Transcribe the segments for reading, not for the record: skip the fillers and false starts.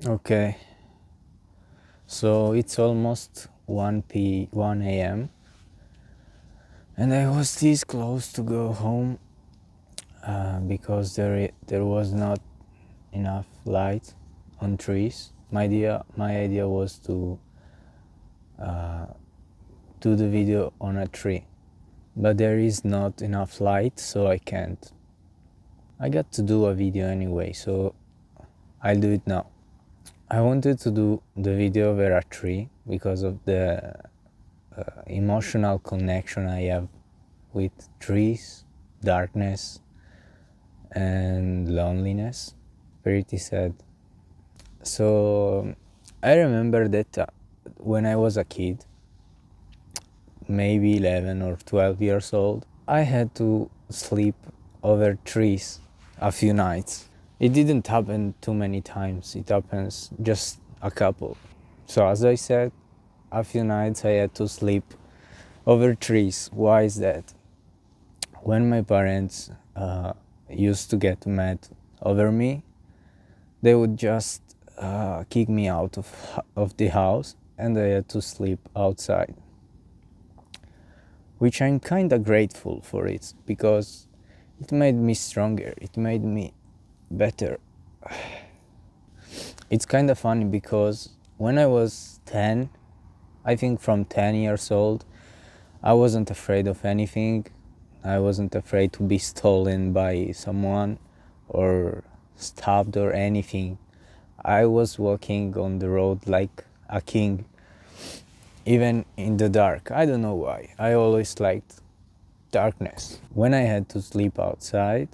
Okay, so it's almost 1 a.m. and I was this close to go home because there was not enough light on trees. My idea was to do the video on a tree, but there is not enough light, so I can't. I got to do a video anyway, so I'll do it now. I wanted to do the video over a tree because of the emotional connection I have with trees, darkness, and loneliness. Pretty sad. So I remember that when I was a kid, maybe 11 or 12 years old, I had to sleep over trees a few nights. It didn't happen too many times, it happens just a couple. So as I said, a few nights I had to sleep over trees. Why is that? When my parents used to get mad over me, they would just kick me out of the house and I had to sleep outside. Which I'm kinda grateful for it because it made me stronger, it made me better. It's kinda funny because when I was 10, I think from 10 years old, I wasn't afraid of anything. I wasn't afraid to be stolen by someone or stabbed or anything. I was walking on the road like a king, even in the dark. I don't know why. I always liked darkness. When I had to sleep outside,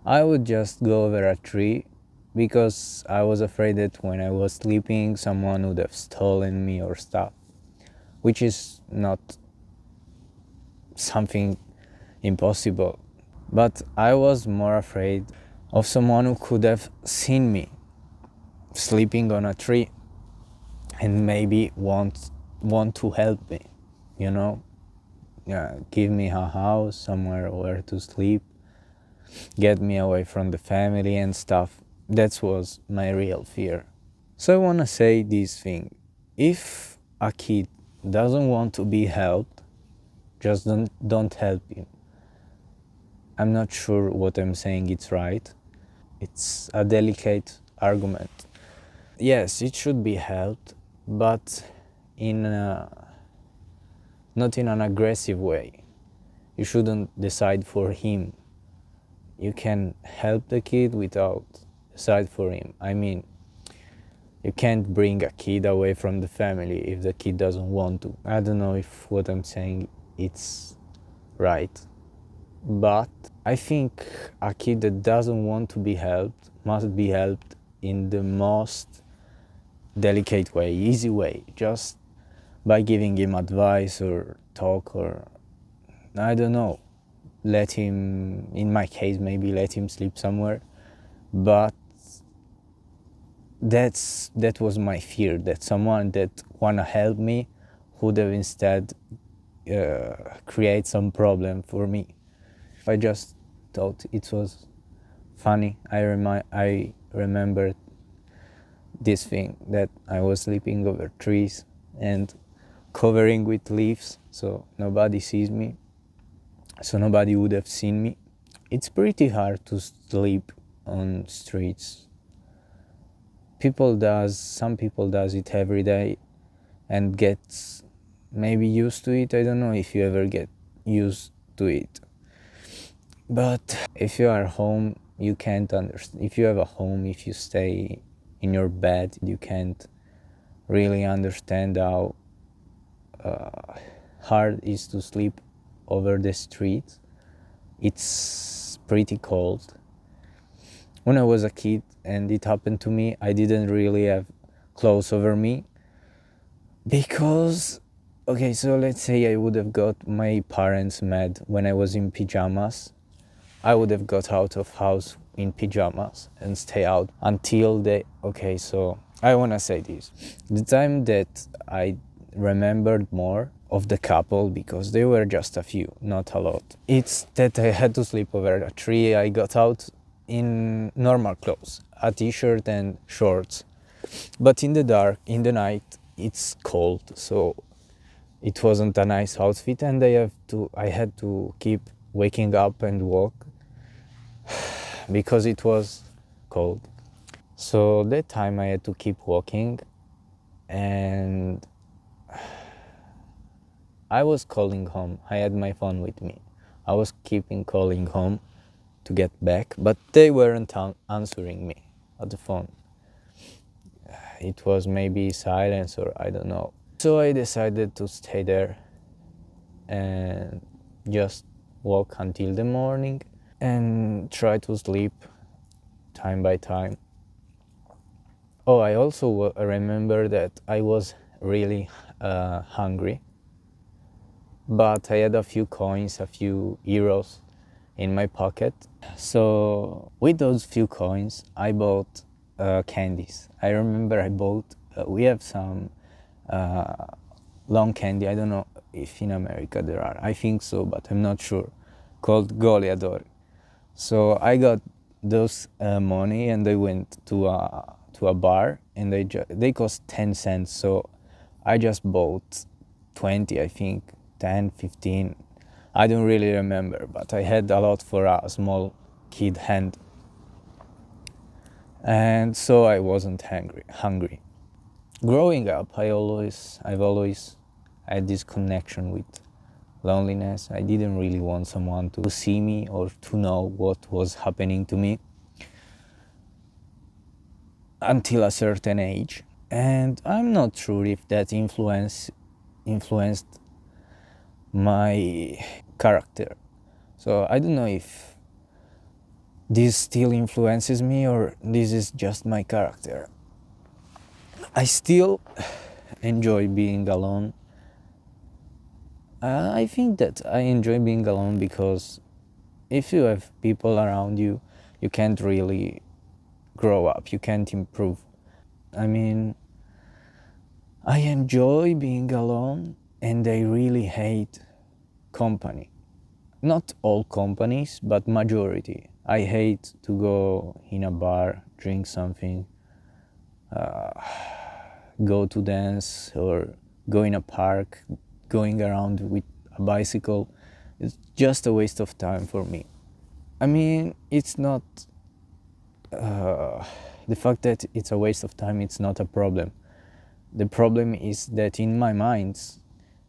I would just go over a tree because I was afraid that when I was sleeping, someone would have stolen me or stuff, which is not something impossible. But I was more afraid of someone who could have seen me sleeping on a tree and maybe want to help me, you know? Yeah, give me a house, somewhere where to sleep, get me away from the family and stuff. That was my real fear. So I wanna say this thing. If a kid doesn't want to be helped, just don't help him. I'm not sure what I'm saying it's right. It's a delicate argument. Yes, it should be helped, but not in an aggressive way. You shouldn't decide for him. You can help the kid without decide for him. I mean, you can't bring a kid away from the family if the kid doesn't want to. I don't know if what I'm saying it's right, but I think a kid that doesn't want to be helped must be helped in the most delicate way, easy way, just by giving him advice or talk or I don't know, let him, in my case, maybe let him sleep somewhere. But that was my fear, that someone that wanna help me would have instead create some problem for me. I just thought it was funny. I remembered this thing that I was sleeping over trees and covering with leaves so nobody sees me, so nobody would have seen me. It's pretty hard to sleep on streets. Some people does it every day and gets maybe used to it. I don't know if you ever get used to it. But if you are home, you can't understand. If you have a home, if you stay in your bed, you can't really understand how hard it is to sleep over the street. It's pretty cold. When I was a kid and it happened to me, I didn't really have clothes over me because, okay, so let's say I would have got my parents mad when I was in pajamas. I would have got out of house in pajamas and stay out until okay, so I wanna say this. The time that I remembered more of the couple, because they were just a few, not a lot, it's that I had to sleep over a tree. I got out in normal clothes, a t-shirt and shorts. But in the dark, in the night, it's cold, so it wasn't a nice outfit, and I had to keep waking up and walk because it was cold. So that time I had to keep walking, and I was calling home. I had my phone with me. I was keeping calling home to get back, but they weren't answering me at the phone. It was maybe silence or I don't know. So I decided to stay there and just walk until the morning and try to sleep time by time. Oh, I also remember that I was really hungry, but I had a few coins, a few euros in my pocket. So with those few coins, I bought candies. I remember I bought, we have some long candy. I don't know if in America there are. I think so, but I'm not sure. Called goleador. So I got those money and I went to a bar and they cost 10 cents. So I just bought 20, I think, 10, 15. I don't really remember, but I had a lot for a small kid hand. And so I wasn't hungry. Growing up, I've always had this connection with loneliness. I didn't really want someone to see me or to know what was happening to me until a certain age. And I'm not sure if that influenced my character. So I don't know if this still influences me or this is just my character. I still enjoy being alone. I think that I enjoy being alone because if you have people around you, you can't really grow up, you can't improve. I mean, I enjoy being alone and I really hate company. Not all companies, but majority. I hate to go in a bar, drink something, go to dance or go in a park, going around with a bicycle. It's just a waste of time for me. I mean, it's not the fact that it's a waste of time, it's not a problem. The problem is that in my mind,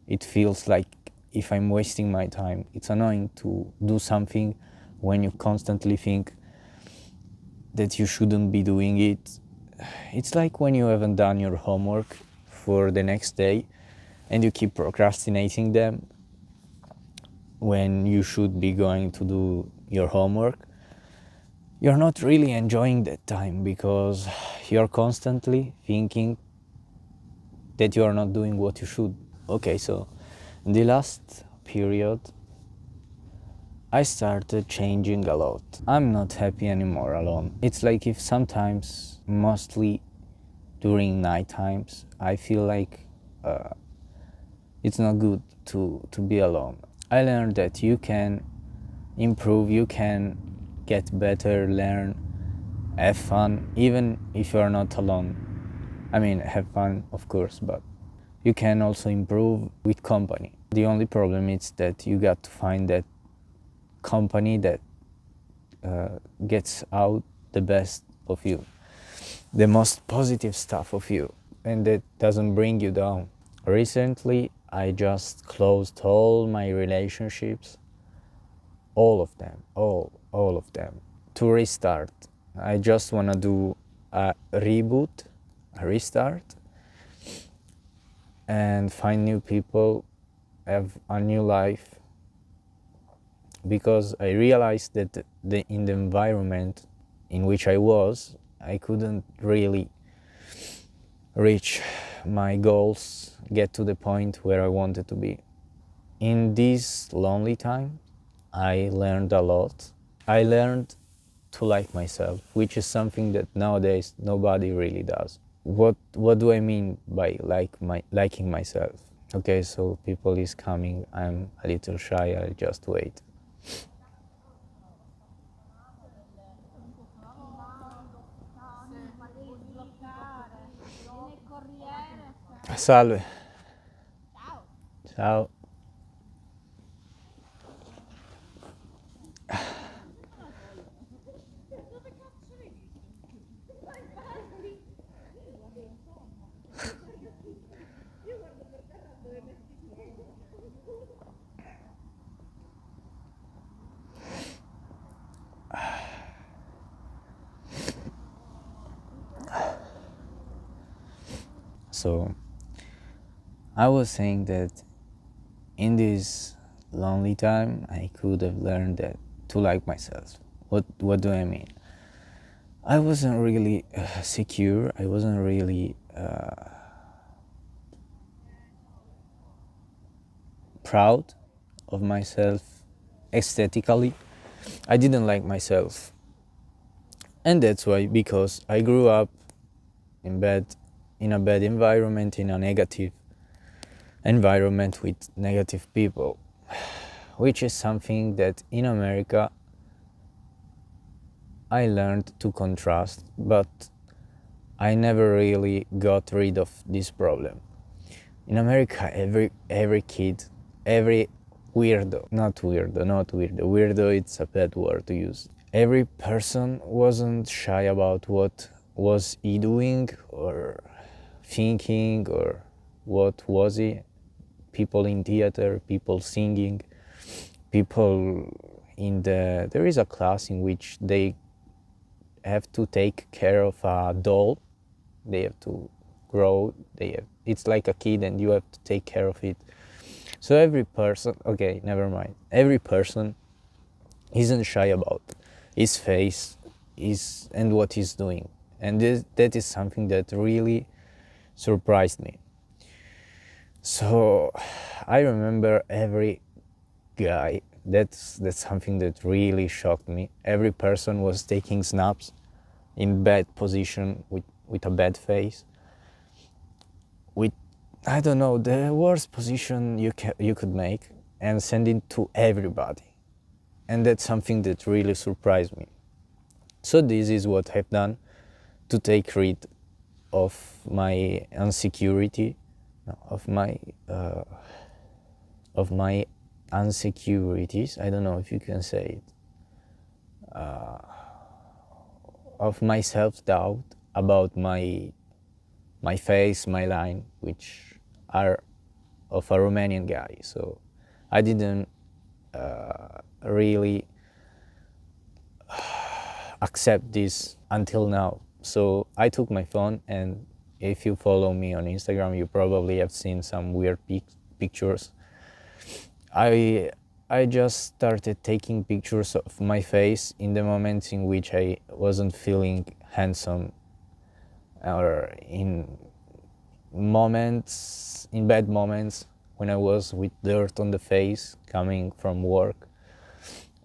it feels like if I'm wasting my time. It's annoying to do something when you constantly think that you shouldn't be doing it. It's like when you haven't done your homework for the next day and you keep procrastinating them when you should be going to do your homework. You're not really enjoying that time because you're constantly thinking that you are not doing what you should. Okay, so in the last period, I started changing a lot. I'm not happy anymore alone. It's like if sometimes, mostly during night times, I feel like it's not good to be alone. I learned that you can improve, you can get better, learn, have fun, even if you're not alone. I mean, have fun, of course, but you can also improve with company. The only problem is that you got to find that company that gets out the best of you, the most positive stuff of you, and that doesn't bring you down. Recently, I just closed all my relationships, all of them, all of them, to restart. I just want to do a reboot, a restart, and find new people, have a new life, because I realized that in the environment in which I was, I couldn't really reach my goals, get to the point where I wanted to be. In this lonely time, I learned a lot. I learned to like myself, which is something that nowadays nobody really does. What do I mean by liking myself? Okay, so people is coming. I'm a little shy. I'll just wait. Salve. Ciao. So I was saying that in this lonely time I could have learned that to like myself. What do I mean? I wasn't really secure. I wasn't really proud of myself aesthetically. I didn't like myself. And that's why, because I grew up in a bad environment, in a negative environment with negative people, which is something that in America I learned to contrast, but I never really got rid of this problem. In America, every kid, every weirdo, not weirdo, it's a bad word to use. Every person wasn't shy about what was he doing or thinking, or what was he. People in theater, people singing, people there is a class in which they have to take care of a doll. They have to grow. It's like a kid and you have to take care of it. So every person, okay, never mind. Every person isn't shy about his face and what he's doing. And that is something that really surprised me. So I remember every guy, that's something that really shocked me. Every person was taking snaps in bad position with a bad face, with, I don't know, the worst position you could make, and send it to everybody. And that's something that really surprised me. So this is what I've done to take rid of my insecurity, of my insecurities. I don't know if you can say it. Of my self-doubt about my face, my line, which are of a Romanian guy. So I didn't really accept this until now. So I took my phone, and if you follow me on Instagram, you probably have seen some weird pictures. I just started taking pictures of my face in the moments in which I wasn't feeling handsome, or in bad moments when I was with dirt on the face coming from work,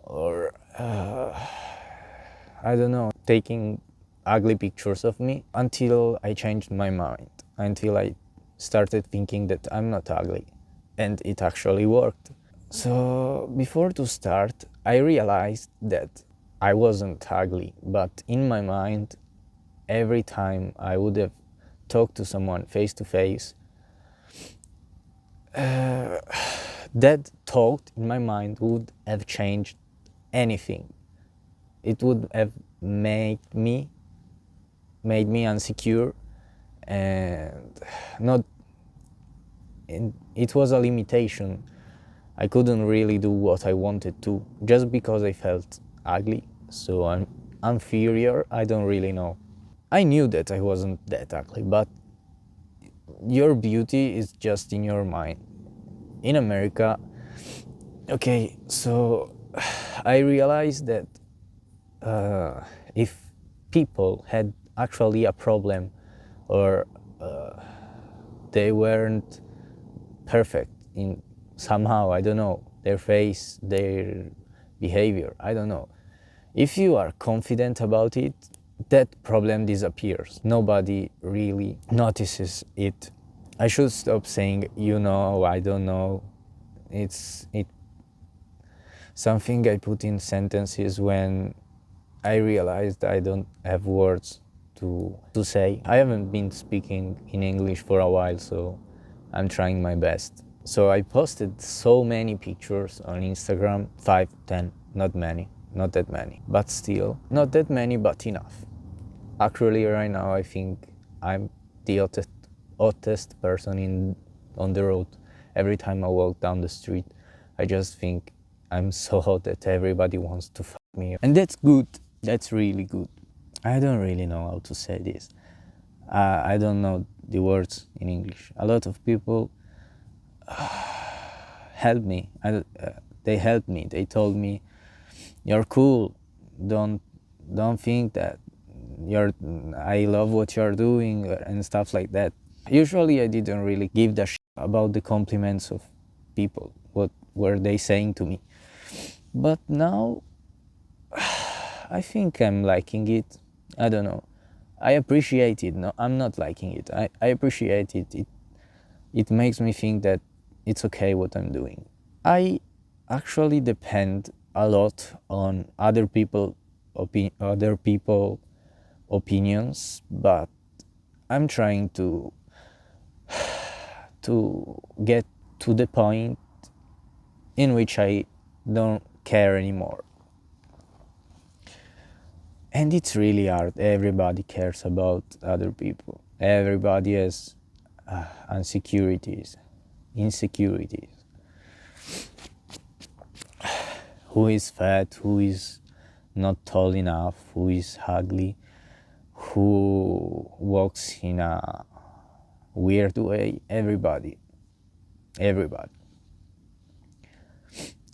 or I don't know, taking ugly pictures of me, until I changed my mind, until I started thinking that I'm not ugly, and it actually worked. So before to start, I realized that I wasn't ugly, but in my mind, every time I would have talked to someone face to face, that thought in my mind would have changed anything. It would have made me insecure, and not. And it was a limitation. I couldn't really do what I wanted to, just because I felt ugly. So I'm inferior. I don't really know. I knew that I wasn't that ugly, but your beauty is just in your mind. In America, okay, so I realized that if people had actually a problem, or they weren't perfect in somehow, I don't know, their face, their behavior, I don't know. If you are confident about it, that problem disappears. Nobody really notices it. I should stop saying, I don't know. It's something I put in sentences when I realized I don't have words to say. I haven't been speaking in English for a while, so I'm trying my best. So I posted so many pictures on Instagram, 5, 10, not many, not that many, but still, not that many, but enough. Actually, right now, I think I'm the hottest person on the road. Every time I walk down the street, I just think I'm so hot that everybody wants to fuck me. And that's good. That's really good. I don't really know how to say this. I don't know the words in English. A lot of people helped me. They helped me. They told me, "You're cool. Don't think that I love what you're doing," and stuff like that. Usually, I didn't really give a shit about the compliments of people. What were they saying to me? But now, I think I'm liking it. I don't know. I appreciate it. No, I'm not liking it. I appreciate it. It makes me think that it's okay what I'm doing. I actually depend a lot on other people opinions, but I'm trying to get to the point in which I don't care anymore. And it's really hard. Everybody cares about other people. Everybody has insecurities. Who is fat, who is not tall enough, who is ugly, who walks in a weird way. Everybody.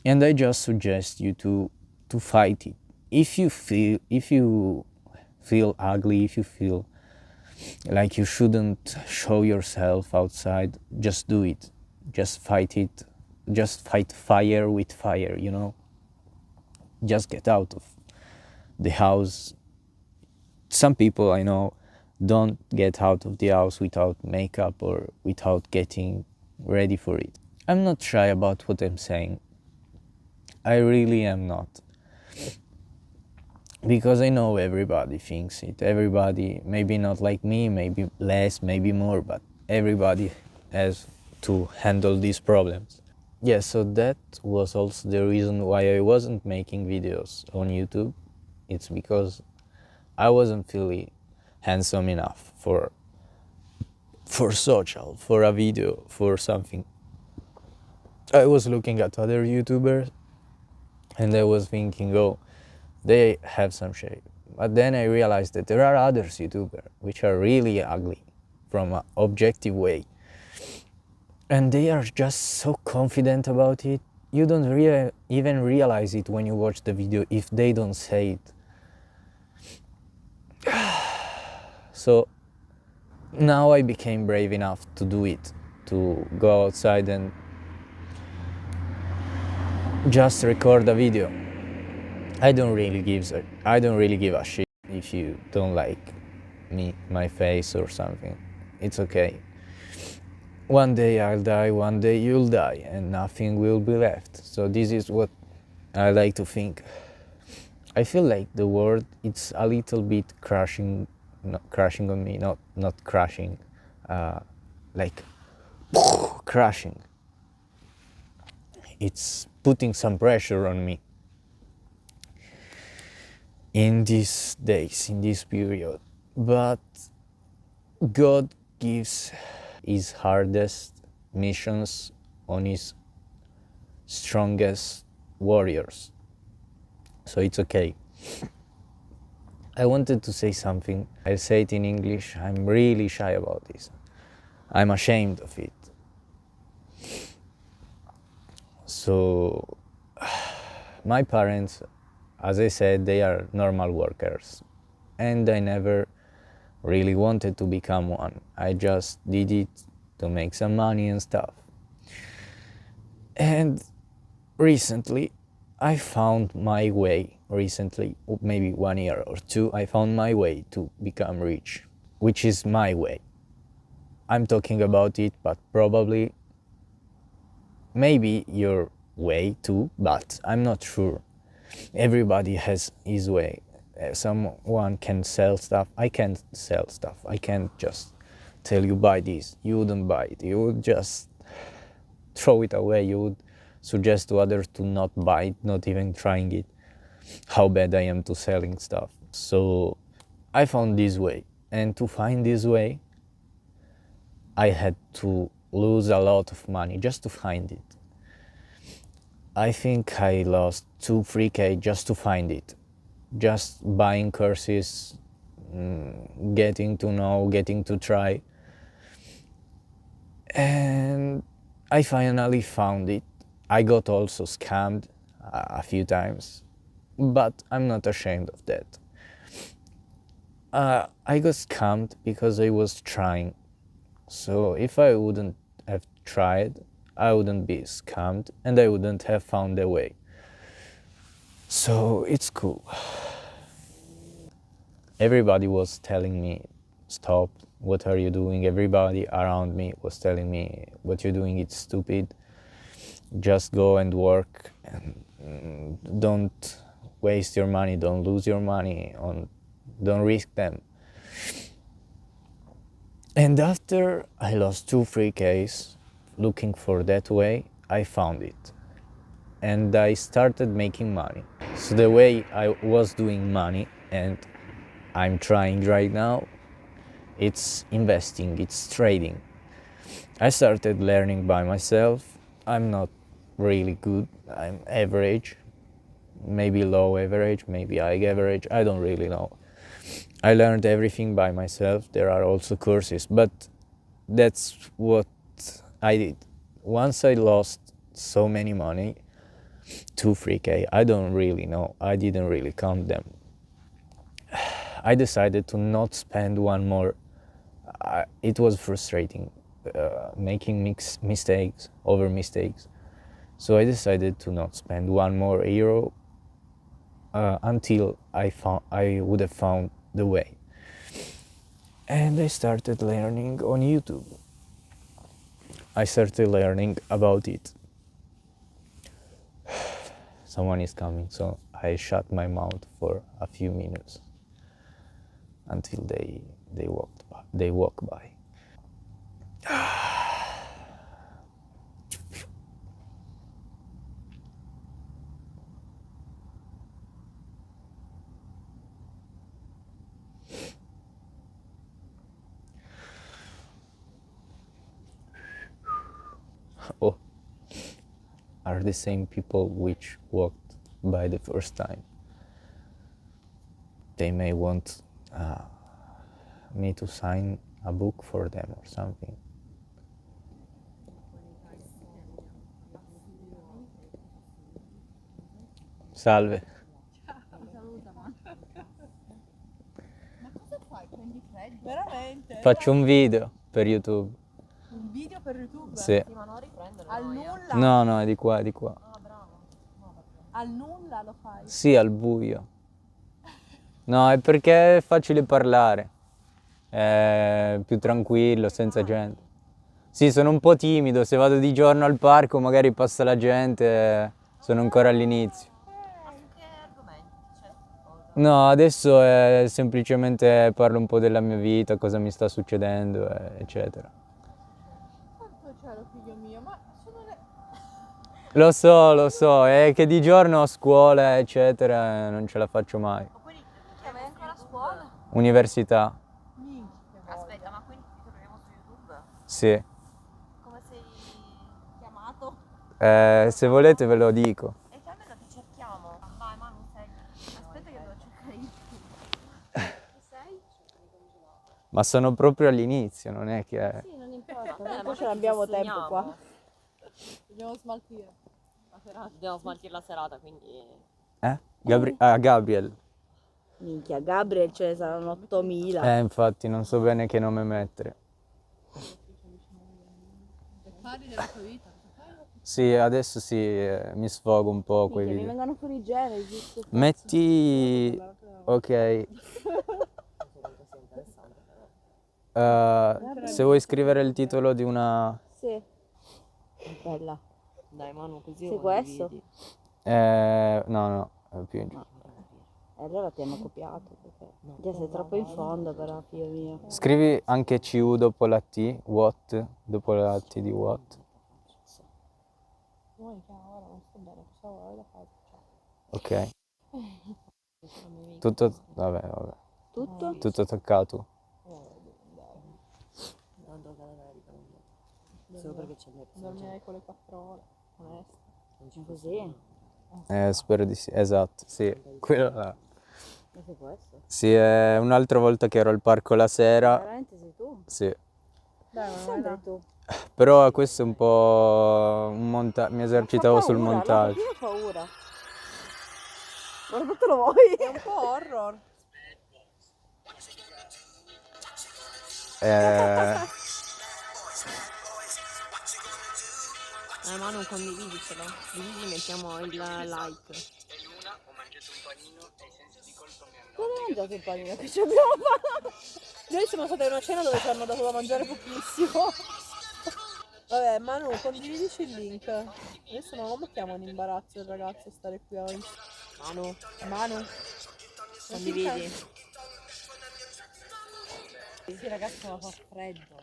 And I just suggest you to fight it. If you feel ugly, if you feel like you shouldn't show yourself outside, just do it. Just fight it. Just fight fire with fire, you know? Just get out of the house. Some people I know don't get out of the house without makeup or without getting ready for it. I'm not shy about what I'm saying. I really am not. Because I know everybody thinks it. Everybody, maybe not like me, maybe less, maybe more, but everybody has to handle these problems. Yeah, so that was also the reason why I wasn't making videos on YouTube. It's because I wasn't feeling handsome enough for social, for a video, for something. I was looking at other YouTubers and I was thinking, oh, they have some shape. But then I realized that there are other YouTubers which are really ugly from an objective way. And they are just so confident about it. You don't even realize it when you watch the video if they don't say it. So now I became brave enough to do it, to go outside and just record a video. I don't really give a shit if you don't like my face or something. It's okay. One day I'll die, one day you'll die, and nothing will be left. So this is what I like to think. I feel like the world, it's a little bit crashing on me, not crashing, like crashing. It's putting some pressure on me in these days, in this period. But God gives his hardest missions on his strongest warriors. So it's okay. I wanted to say something. I'll say it in English. I'm really shy about this. I'm ashamed of it. So, my parents, as I said, they are normal workers. And I never really wanted to become one. I just did it to make some money and stuff. And recently, I found my way. Recently, maybe 1 year or two, I found my way to become rich, which is my way. I'm talking about it, but probably, maybe your way too, but I'm not sure. Everybody has his way. someone can sell stuff. I can't sell stuff. I can't just tell you buy this. You wouldn't buy it. You would just throw it away. You would suggest to others to not buy it, not even trying it. How bad I am to selling stuff. So I found this way, and to find this way I had to lose a lot of money just to find it. I think I lost 2-3K just to find it. Just buying courses, getting to know, getting to try. And I finally found it. I got also scammed a few times, but I'm not ashamed of that. I got scammed because I was trying. So if I wouldn't have tried, I wouldn't be scammed and I wouldn't have found a way. So it's cool. Everybody was telling me, stop, what are you doing? Everybody around me was telling me, what you're doing is stupid. Just go and work and don't waste your money, don't lose your money, don't risk them. And after I lost 2-3Ks looking for that way, I found it. And I started making money. So the way I was doing money, and I'm trying right now, it's investing, it's trading. I started learning by myself. I'm not really good, I'm average, maybe low average, maybe high average, I don't really know. I learned everything by myself. There are also courses, but that's what I did. Once I lost so many money, 2-3K, I don't really know, I didn't really count them. I decided to not spend one more. It was frustrating, making mistakes over mistakes. So I decided to not spend one more euro until I would have found the way. And I started learning on YouTube. I started learning about it. Someone is coming, so I shut my mouth for a few minutes until they walk by. Oh, are the same people which walked by the first time. They may want me to sign a book for them or something. Salve. Ma cosa fai? Prendi freddo? Veramente? Faccio un video per YouTube. Un video per YouTube? Sì. Sì, ma non riprenderlo. Al nulla? No, è di qua, è di qua. Ah, bravo. No, al nulla lo fai? Sì, al buio. No, è perché è facile parlare. È più tranquillo, senza gente. Sì, sono un po' timido. Se vado di giorno al parco magari passa la gente. Sono ancora all'inizio. Ma su che argomenti? Cioè, cosa? No, adesso semplicemente parlo un po' della mia vita, cosa mi sta succedendo, eccetera. Santo cielo, figlio mio, ma sono le... Lo so, è che di giorno a scuola, eccetera, non ce la faccio mai. Ma quindi che vai ancora a scuola? Università, Minchia. Aspetta, ma quindi ti troviamo su YouTube? sì. Come sei chiamato? Se volete ve lo dico. E che almeno ti cerchiamo. Vai, Manu, segna. Aspetta che devo cercare io. Chi sei? Ma sono proprio all'inizio, non è che... Sì, non importa, ma poi ce che l'abbiamo segniamo? tempo qua. Dobbiamo smaltire la serata. Dobbiamo smaltire la serata, quindi... Gabriel. Minchia, Gabriel ce ne saranno 8000. Infatti non so bene che nome mettere. E parli della tua vita. Sì, adesso sì, mi sfogo un po' quei Mi video. vengono fuori Genesi. Metti... ok. Se vuoi scrivere il titolo di una... Sì. Bella. Dai Manu, così Sì, lo questo? condividi. no, è più in giù. E allora ti hanno copiato perché già sei troppo in fondo però, figlio mio. Scrivi anche CU dopo la T, what, dopo la T di what. Monica, ora non sto bene, cosa vuoi da fare? Ok. Tutto, vabbè. Tutto? Tutto attaccato. Non toccare l'America, solo perché c'è il Dormirei con le 4 ore, onesto. Così? Spero di sì, esatto, sì. Quello là. Ma se può essere? Sì, un'altra volta che ero al parco la sera, Veramente sei tu? sì. Dai, ma Sempre tu. Però questo è un po' un mi esercitavo sul No, montaggio. io ho paura. Guardatelo voi. è un po' horror. Manu, condividicelo. Così mettiamo il like. Dove hai mangiato il panino che ci abbiamo fatto? Noi siamo stati a una cena dove ci hanno dato da mangiare pochissimo. Vabbè, Manu, condividici il link. Adesso non lo mettiamo in imbarazzo il ragazzo stare qui a Manu, Condividi. Sì, ragazzi, ma fa freddo.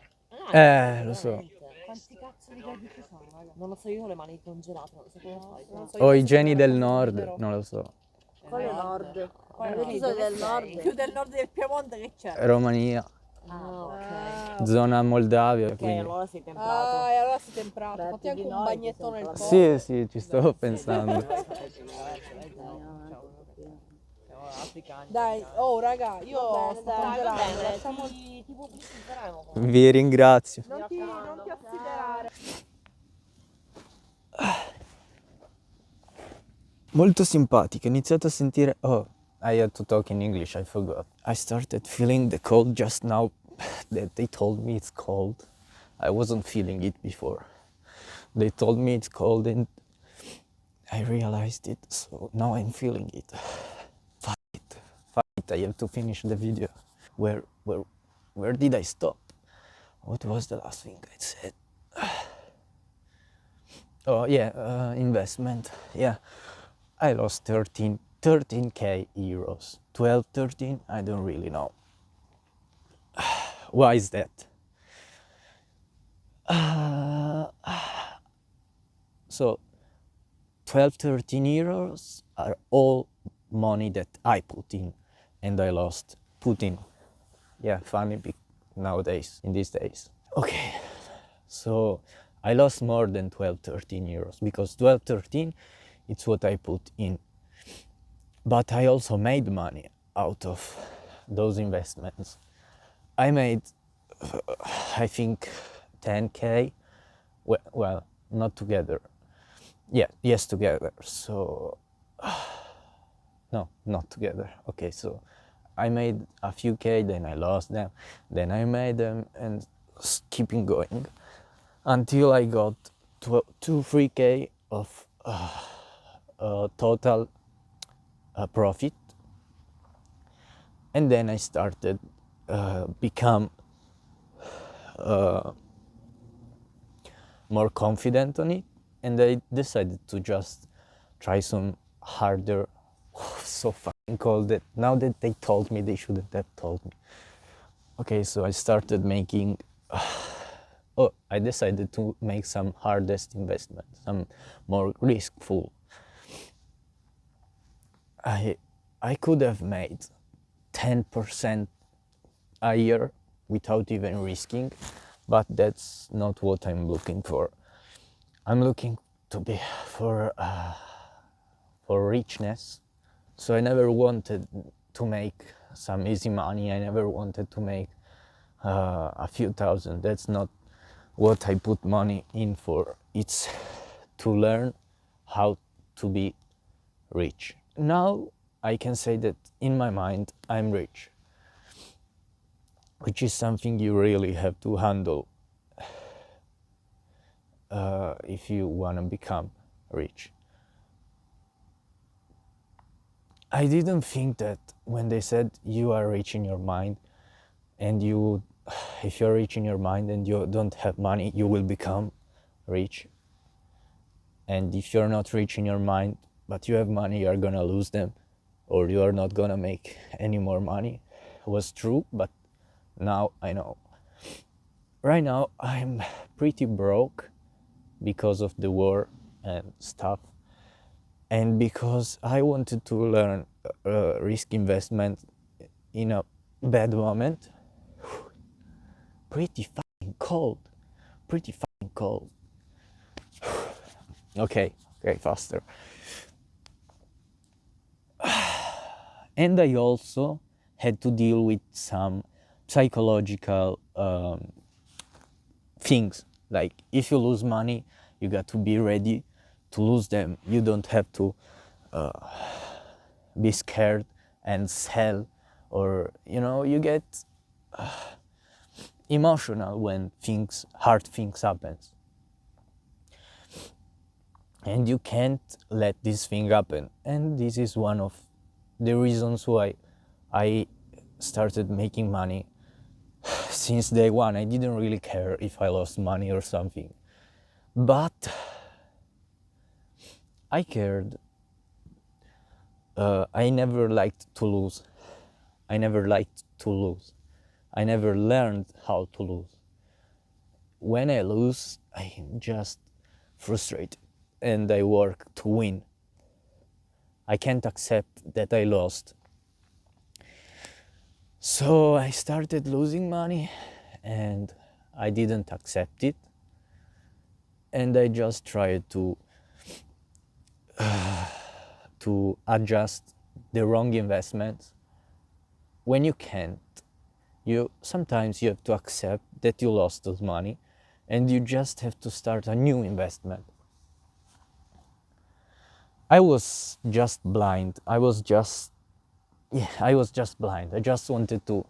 Lo so. Quanti cazzo di gradi ci sono, raga? Non lo so, io ho le mani congelate, non so come fai. Non so, O io i penso geni che del era nord, libero. non lo so. Quale nord? Quale Io nord? sono del nord. Più del nord del Piemonte che c'è. Romania, Ok. zona Moldavia, Ok, quindi. allora sei temprato. Ah, e allora sei temprato. Beh, Fatti più anche di un noi, bagnetto che nel siamo Po. Sì, ci stavo pensando. Africani. Dai, oh raga, io Va bene, sto dai, congelando. Va bene, Lasciamo... ti pubblicizzeremo. Vi ringrazio. Non ti assiderare. Molto simpatico, ho iniziato a sentire. Oh, I had to talk in English, I forgot. I started feeling the cold just now that they told me it's cold. I wasn't feeling it before. They told me it's cold and I realized it, so now I'm feeling it. Fuck it. Fuck it, I have to finish the video. Where did I stop? What was the last thing I said? Oh yeah, investment. Yeah, I lost 13k euros. 12, 13, I don't really know. Why is that? So 12, 13 euros are all money that I put in and I lost. Put in. Yeah, funny nowadays, in these days. Okay, so I lost more than 12, 13 euros because 12, 13, it's what I put in. But I also made money out of those investments. I made, I think, 10k. Well, not together. Yeah, yes, together. So, no, not together. Okay, so I made a few k, then I lost them, then I made them, and keeping going until I got 2-3k of total profit, and then I started become more confident on it, and I decided to just try some harder. So fucking cold that now that they told me, they shouldn't have told me. Okay, so I started making. I decided to make some hardest investment, some more riskful. I could have made 10% a year without even risking, but that's not what I'm looking for. I'm looking to be for richness. So I never wanted to make some easy money. I never wanted to make a few thousand. That's not what I put money in for. It's to learn how to be rich. Now I can say that in my mind I'm rich, which is something you really have to handle if you want to become rich. I didn't think that when they said you are rich in your mind and if you're rich in your mind and you don't have money, you will become rich. And if you're not rich in your mind, but you have money, you're gonna lose them. or you are not gonna make any more money was true, but now I know. Right now I'm pretty broke because of the war and stuff, and because I wanted to learn risk investment in a bad moment. Pretty fucking cold. Okay, faster. And I also had to deal with some psychological things. Like, if you lose money, you got to be ready to lose them. You don't have to be scared and sell, or you get emotional when hard things happen, and you can't let this thing happen. And this is one of the reasons why I started making money since day one. I didn't really care if I lost money or something, but I cared. I never liked to lose. I never learned how to lose. When I lose, I'm just frustrated, and I work to win. I can't accept that I lost. So I started losing money, and I didn't accept it, and I just tried to adjust the wrong investments. When you can't, sometimes you have to accept that you lost those money, and you just have to start a new investment. I was just blind. I was just blind. I just wanted to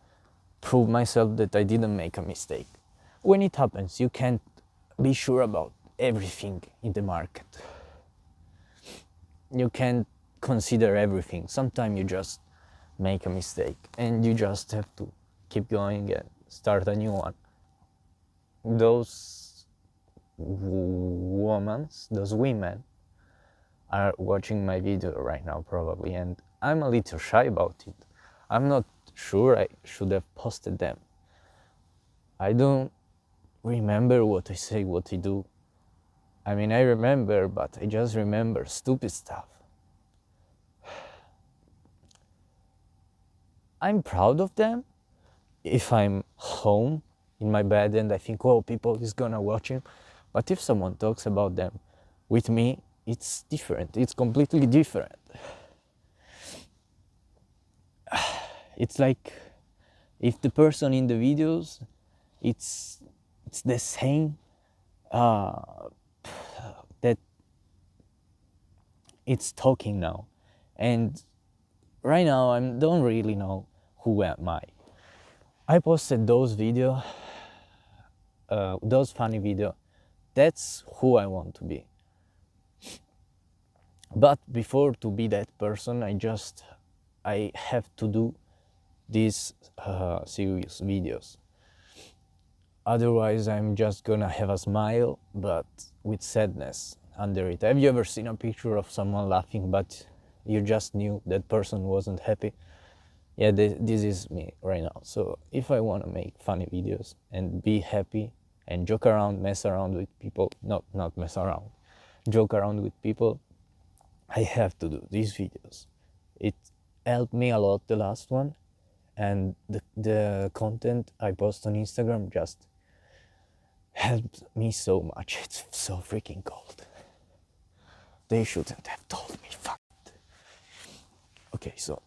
prove myself that I didn't make a mistake. When it happens, you can't be sure about everything in the market. You can't consider everything. Sometimes you just make a mistake, and you just have to keep going and start a new one. Those women are watching my video right now probably, and I'm a little shy about it. I'm not sure I should have posted them. I don't remember what I say, what I do. I mean, I remember, but I just remember stupid stuff. I'm proud of them if I'm home in my bed and I think, oh, people is gonna watch him. But if someone talks about them with me, it's different. It's completely different. It's like if the person in the videos, it's the same that it's talking now. And right now I don't really know who am I. I posted those videos, those funny videos. That's who I want to be. But before to be that person, I have to do these serious videos. Otherwise, I'm just gonna have a smile, but with sadness under it. Have you ever seen a picture of someone laughing, but you just knew that person wasn't happy? Yeah, this is me right now. So if I want to make funny videos and be happy and joke around, mess around with people, not mess around, joke around with people, I have to do these videos. It helped me a lot, the last one, and the content I post on Instagram just helped me so much. It's so freaking cold. They shouldn't have told me, fuck it. Okay, so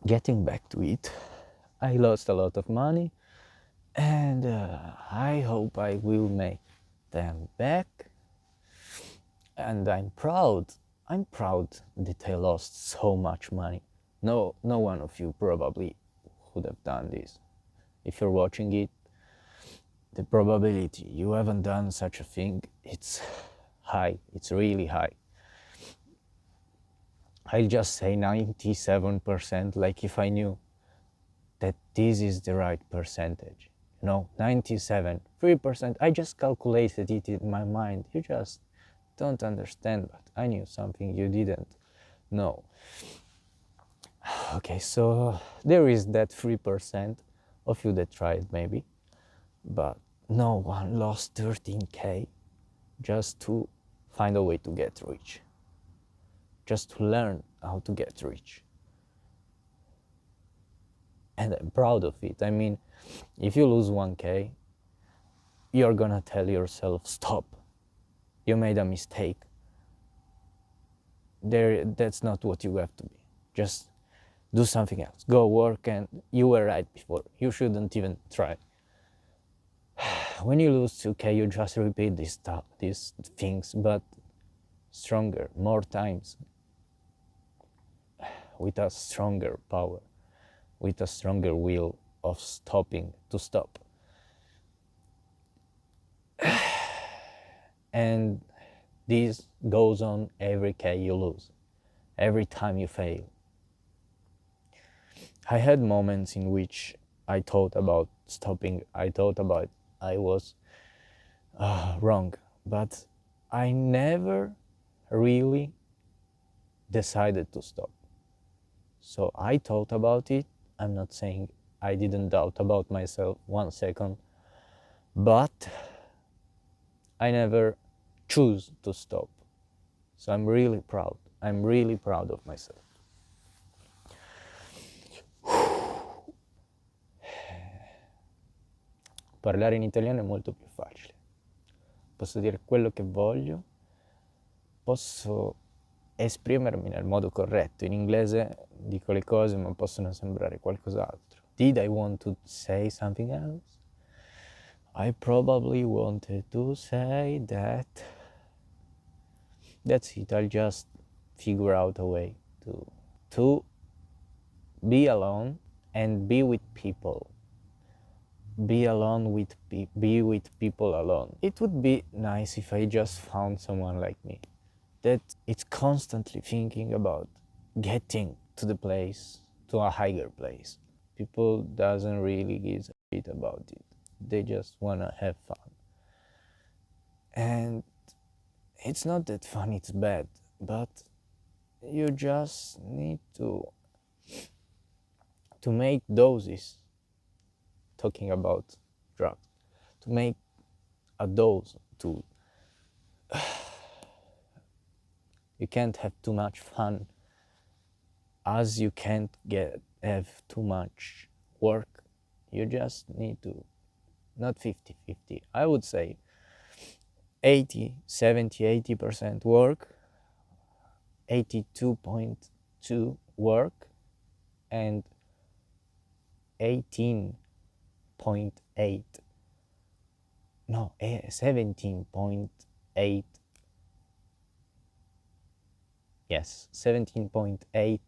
getting back to it, I lost a lot of money, and I hope I will make them back. And I'm proud that I lost so much money. No one of you probably would have done this. If you're watching it, the probability you haven't done such a thing, it's high. It's really high. I'll just say 97%, like if I knew that this is the right percentage. 97, 3%. I just calculated it in my mind. You just don't understand, but I knew something you didn't know. Okay, so there is that 3% of you that tried maybe, but no one lost 13K just to find a way to get rich, just to learn how to get rich. And I'm proud of it. I mean, if you lose 1K, you're gonna tell yourself, stop, you made a mistake. That's not what you have to be. Just do something else. Go work, and you were right before. You shouldn't even try. When you lose 2K, you just repeat these things, but stronger, more times, with a stronger power, with a stronger will of stopping to stop. And this goes on every K you lose, every time you fail. I had moments in which I thought about stopping. I thought about I was wrong, but I never really decided to stop. So I thought about it. I'm not saying I didn't doubt about myself 1 second, but I never choose to stop. So I'm really proud. I'm really proud of myself. Parlare in italiano è molto più facile. Posso dire quello che voglio, posso esprimermi nel modo corretto. In inglese dico le cose ma possono sembrare qualcos'altro. Did I want to say something else? I probably wanted to say that that's it. I'll just figure out a way to be alone and be with people. Be with people alone. It would be nice if I just found someone like me that it's constantly thinking about getting to the place, to a higher place. People doesn't really give a shit about it. They just wanna have fun. And it's not that fun, it's bad, but you just need to make doses, talking about drugs, to make a dose to you can't have too much fun as you can't have too much work. You just need to, not 50-50, I would say 80% work, 82.2 work, and 18.8, no, 17.8, yes, 17.8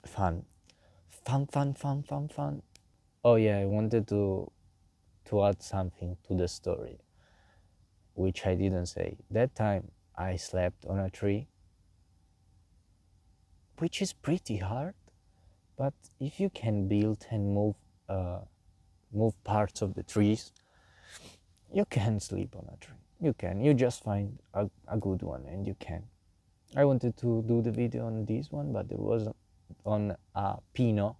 fun. Oh yeah, I wanted to add something to the story, which I didn't say. That time I slept on a tree, which is pretty hard, but if you can build and move parts of the trees, you can sleep on a tree. You just find a good one and you can. I wanted to do the video on this one, but it was on a pino.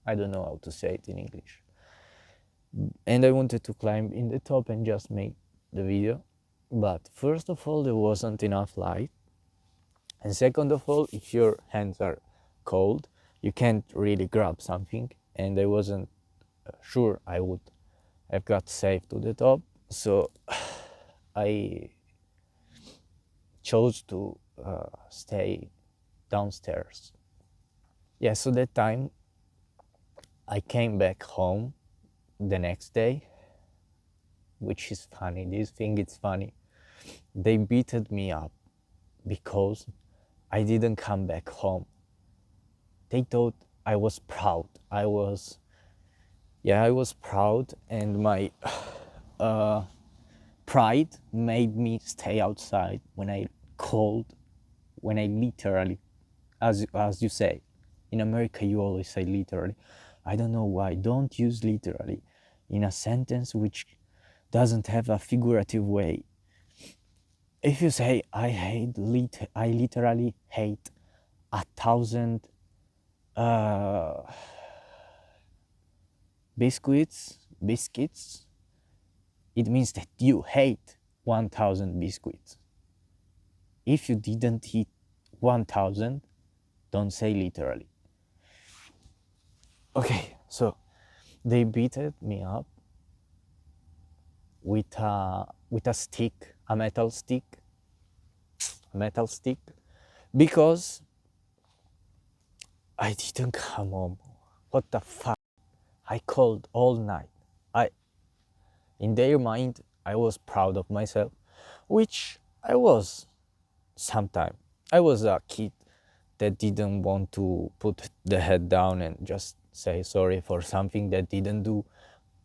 I don't know how to say it in English. And I wanted to climb in the top and just make the video. But first of all, there wasn't enough light. And second of all, if your hands are cold, you can't really grab something. And I wasn't sure I would have got safe to the top. So I chose to stay downstairs. Yeah, so that time I came back home the next day, which is funny. This thing is funny. They beated me up because I didn't come back home. They thought I was proud. I was proud, and my pride made me stay outside when I literally, as you say, in America you always say literally. I don't know why. Don't use literally in a sentence which doesn't have a figurative way. if you say I literally hate 1,000 biscuits, it means that you hate 1,000 biscuits. If you didn't eat 1,000, don't say literally. Okay, so they beated me up with a stick, a metal stick, because I didn't come home. What the fuck? I called all night. In their mind, I was proud of myself, which I was sometime. I was a kid that didn't want to put the head down and just say sorry for something that didn't do,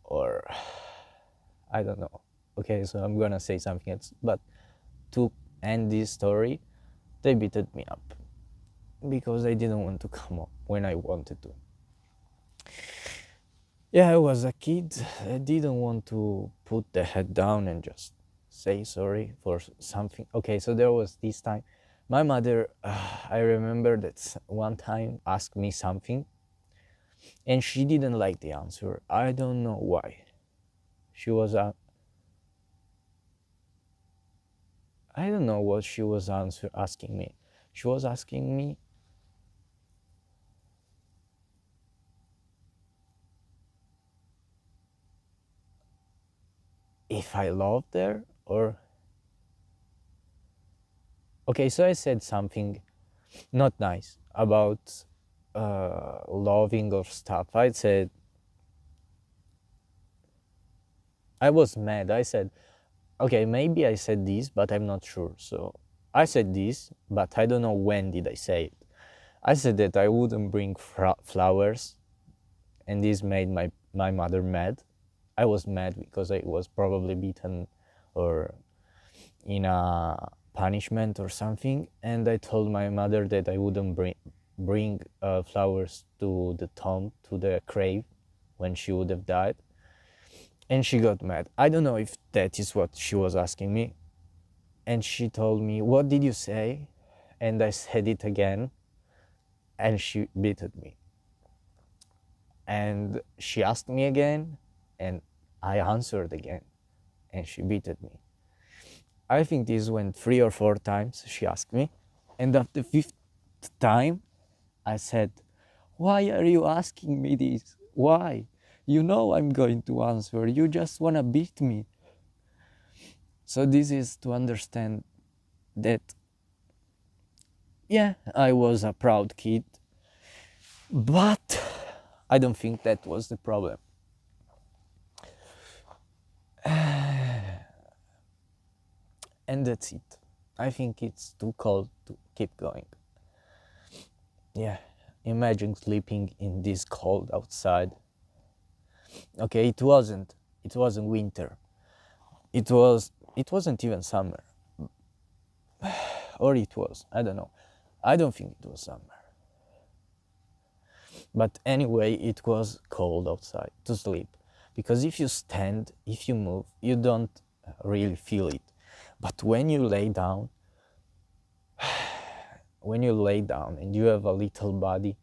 or I don't know. Okay, so I'm gonna say something else. But to end this story, they beated me up because I didn't want to come up when I wanted to. Yeah, I was a kid. I didn't want to put the head down and just say sorry for something. Okay, so there was this time. My mother, I remember that one time asked me something and she didn't like the answer. I don't know why. She was I don't know what she was asking me. She was asking me if I loved her or... Okay, so I said something not nice about loving or stuff. I said, I was mad. I said, okay, maybe I said this, but I'm not sure. So I said this, but I don't know when did I say it. I said that I wouldn't bring flowers, and this made my mother mad. I was mad because I was probably beaten or in a punishment or something, and I told my mother that I wouldn't bring flowers to the tomb, to the grave, when she would have died. And she got mad. I don't know if that is what she was asking me. And she told me, what did you say? And I said it again, and she beated me. And she asked me again, and I answered again, and she beated me. I think this went 3 or 4 times, she asked me. And after the 5th time, I said, why are you asking me this? Why? You know I'm going to answer. You just want to beat me. So this is to understand that, yeah, I was a proud kid, but I don't think that was the problem. And that's it. I think it's too cold to keep going. Yeah, imagine sleeping in this cold outside. Okay, it wasn't winter. It wasn't even summer. Or it was, I don't know. I don't think it was summer. But anyway, it was cold outside to sleep. Because if you stand, if you move, you don't really feel it. But when you lay down, and you have a little body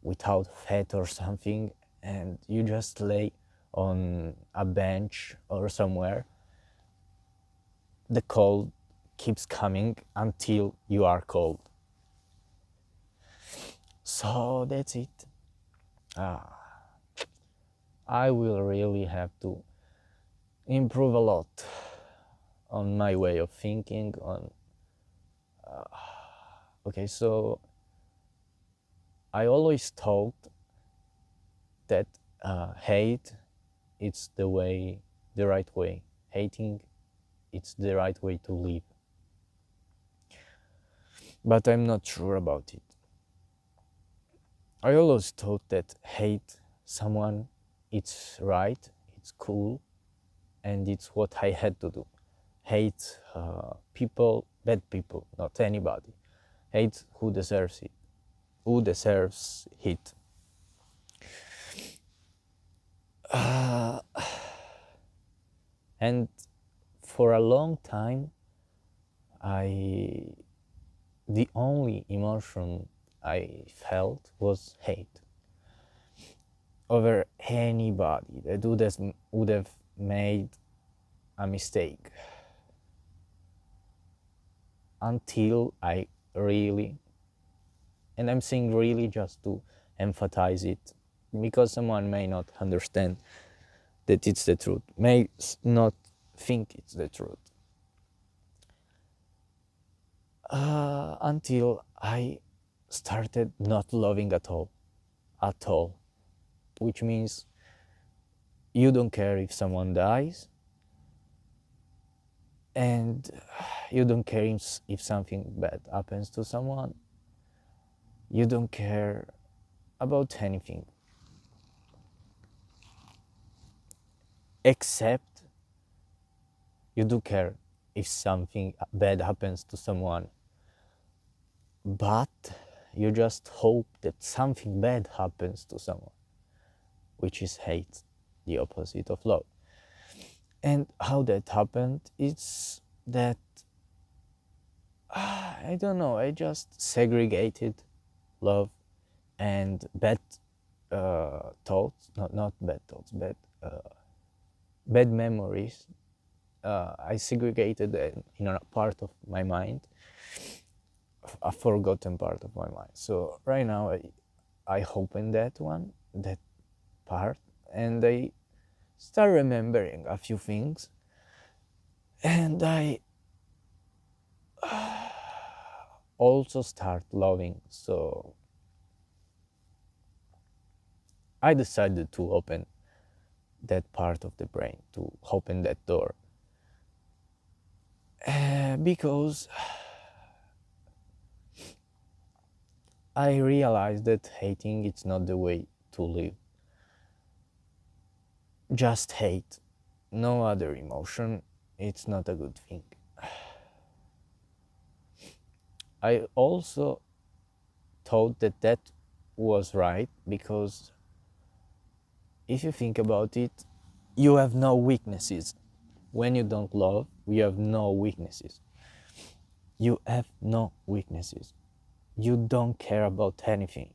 without fat or something, and you just lay on a bench or somewhere, the cold keeps coming until you are cold. So that's it. I will really have to improve a lot on my way of thinking on... Okay, so I always thought that hate, it's the right way. Hating, it's the right way to live. But I'm not sure about it. I always thought that hate someone, it's right, it's cool, and it's what I had to do. Hate people, bad people, not anybody. Hate who deserves it. Who deserves it. And for a long time, the only emotion I felt was hate over anybody that would have made a mistake, until I really, and I'm saying really just to emphasize it, because someone may not understand that it's the truth, may not think it's the truth, until I started not loving at all, which means you don't care if someone dies, and you don't care if something bad happens to someone. You don't care about anything, except you do care if something bad happens to someone, but you just hope that something bad happens to someone, which is hate, the opposite of love. And how that happened is that I don't know, I just segregated love and bad thoughts, not bad thoughts, bad memories. I segregated in a part of my mind, a forgotten part of my mind. So right now I open that part, and I start remembering a few things, and I also start loving. So I decided to open that part of the brain, to open that door, because I realized that hating it's not the way to live. Just hate, no other emotion, it's not a good thing. I also thought that was right, because if you think about it, you have no weaknesses. When you don't love, you have no weaknesses. You have no weaknesses. You don't care about anything.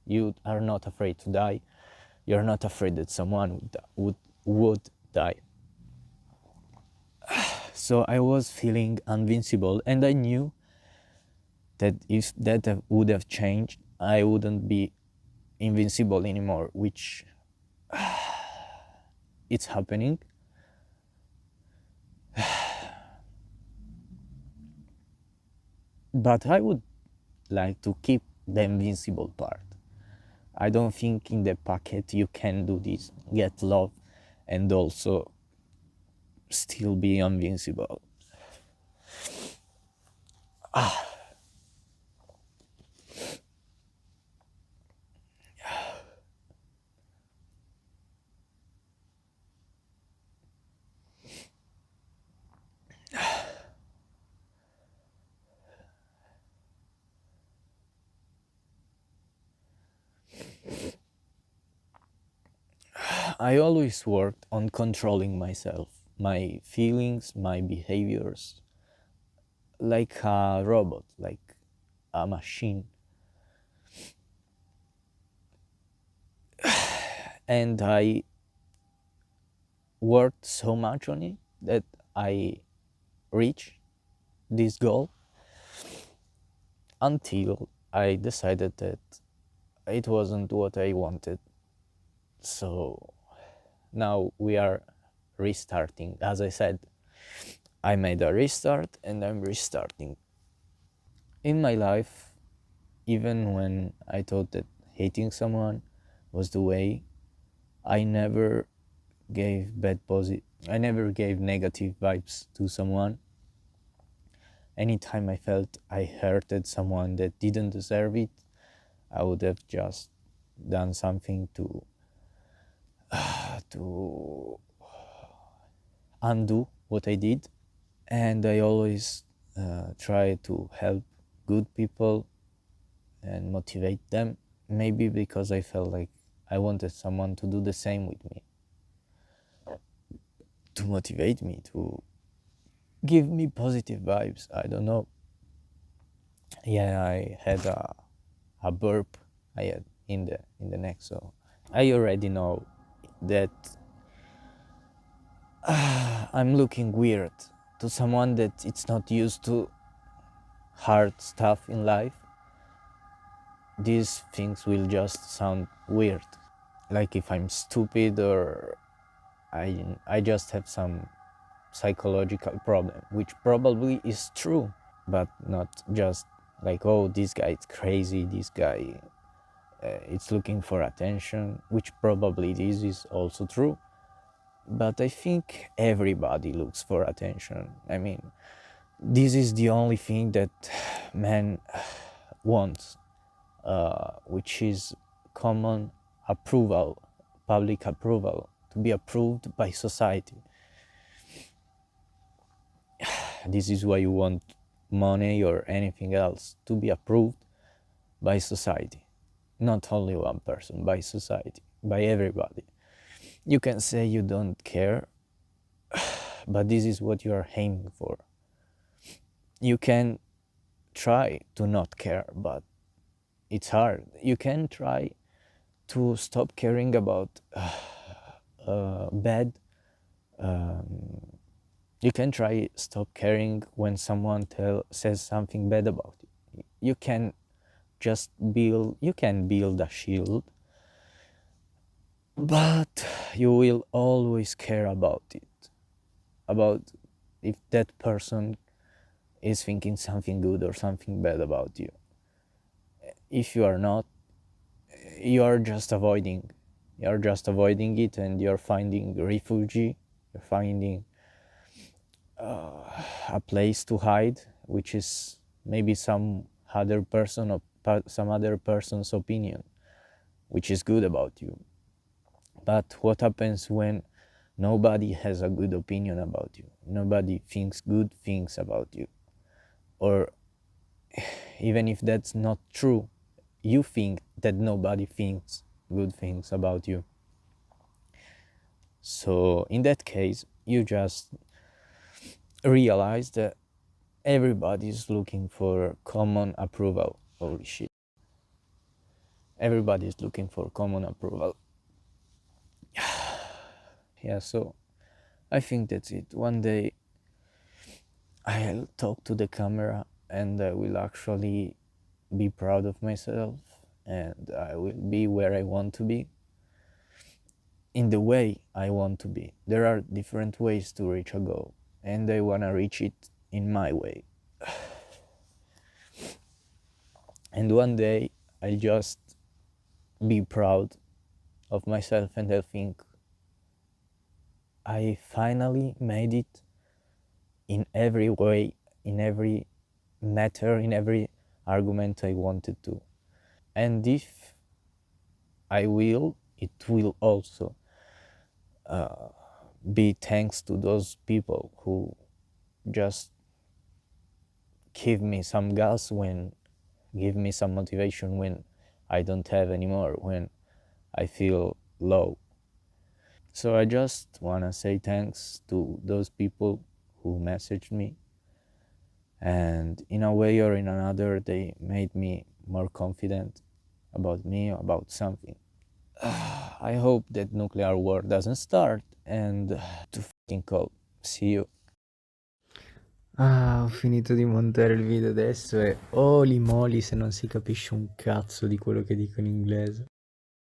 You are not afraid to die. You're not afraid that someone would die. So I was feeling invincible, and I knew that if that would have changed, I wouldn't be invincible anymore, which it's happening. But I would like to keep the invincible part. I don't think in the packet you can do this, get love and also still be invincible. I always worked on controlling myself, my feelings, my behaviors, like a robot, like a machine. And I worked so much on it that I reached this goal, until I decided that it wasn't what I wanted. So now we are restarting. As I said, I made a restart, and I'm restarting. In my life, even when I thought that hating someone was the way, I never I never gave negative vibes to someone. Anytime I felt I hurted someone that didn't deserve it, I would have just done something to undo what I did. And I always try to help good people and motivate them, maybe because I felt like I wanted someone to do the same with me, to motivate me, to give me positive vibes. I don't know. Yeah, I had a burp I had in the neck, so I already know that I'm looking weird to someone that it's not used to hard stuff in life. These things will just sound weird, like if I'm stupid or I just have some psychological problem, which probably is true, but not just like, oh, this guy is crazy, this guy it's looking for attention, which probably this is also true. But I think everybody looks for attention. I mean, this is the only thing that man wants, which is common approval, public approval, to be approved by society. This is why you want money or anything else, to be approved by society. Not only one person, by society, by everybody. You can say you don't care, but this is what you are aiming for. You can try to not care, but it's hard. You can try to stop caring about bad. You can try stop caring when someone says something bad about you. You can just build a shield, but you will always care about it, about if that person is thinking something good or something bad about you. If you are not, you are just avoiding it, and you're finding refuge, you're finding a place to hide, which is maybe some other person or some other person's opinion, which is good about you. But what happens when nobody has a good opinion about you? Nobody thinks good things about you. Or even if that's not true, you think that nobody thinks good things about you. So in that case, you just realize that everybody's looking for common approval. Holy shit. Everybody's looking for common approval. Yeah, so I think that's it. One day I'll talk to the camera and I will actually be proud of myself, and I will be where I want to be, in the way I want to be. There are different ways to reach a goal, and I want to reach it in my way. And one day I'll just be proud of myself and I'll think I finally made it in every way, in every matter, in every argument I wanted to. And if I will, it will also be thanks to those people who just give me some gas, give me some motivation when I don't have anymore, when I feel low. So I just wanna say thanks to those people who messaged me, and in a way or in another they made me more confident about me, about something. I hope that nuclear war doesn't start, and to fucking call. See you. Ah, ho finito di montare il video adesso e holy moly se non si capisce un cazzo di quello che dico in inglese.